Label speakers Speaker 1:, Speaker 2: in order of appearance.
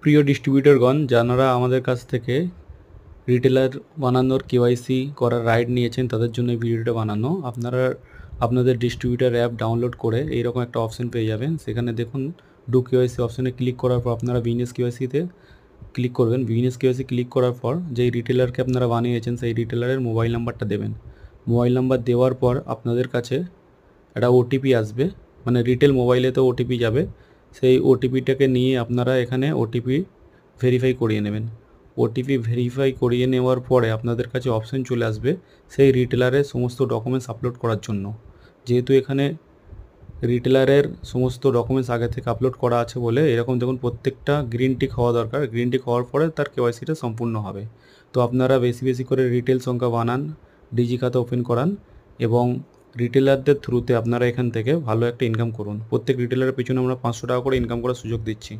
Speaker 1: প্রিয় ডিস্ট্রিবিউটরগণ, যারা আমাদের কাছ থেকে রিটেলার বানানোর কেওয়াইসি করার রাইট নিয়েছেন তাদের জন্য এই ভিডিওটা বানানো। আপনারা আপনাদের ডিস্ট্রিবিউটর অ্যাপ ডাউনলোড করে এইরকম একটা অপশন পেয়ে যাবেন। সেখানে দেখুন ডু কেওয়াইসি অপশানে ক্লিক করার পর আপনারা বিজনেস কেওয়াইসিতে ক্লিক করবেন। বিজনেস কেওয়াইসি ক্লিক করার পর যেই রিটেলারকে আপনারা বানিয়েছেন সেই রিটেলারের মোবাইল নাম্বারটা দেবেন। মোবাইল নাম্বার দেওয়ার পর আপনাদের কাছে একটা ওটিপি আসবে, মানে রিটেল মোবাইলে তো ওটিপি যাবে। সেই ওটিপিটাকে নিয়ে আপনারা এখানে ওটিপি ভেরিফাই করিয়ে নেবেন। ওটিপি ভেরিফাই করিয়ে নেওয়ার পরে আপনাদের কাছে অপশন চলে আসবে সেই রিটেলারের সমস্ত ডকুমেন্টস আপলোড করার জন্য। যেহেতু এখানে রিটেলারের সমস্ত ডকুমেন্টস আগে থেকে আপলোড করা আছে বলে এরকম দেখুন প্রত্যেকটা গ্রিন টিক হওয়া দরকার। গ্রিন টিক হওয়ার পরে তার কেওয়াইসিটা সম্পূর্ণ হবে। তো আপনারা বেশি বেশি করে রিটেল সংখ্যা বানান, ডিজি খাতা ওপেন করান এবং রিটেলারদের থ্রুতে আপনারা এখান থেকে ভালো একটা ইনকাম করুন। প্রত্যেক রিটেলারের পিছনে আমরা 500 টাকা করে ইনকাম করার সুযোগ দিচ্ছি।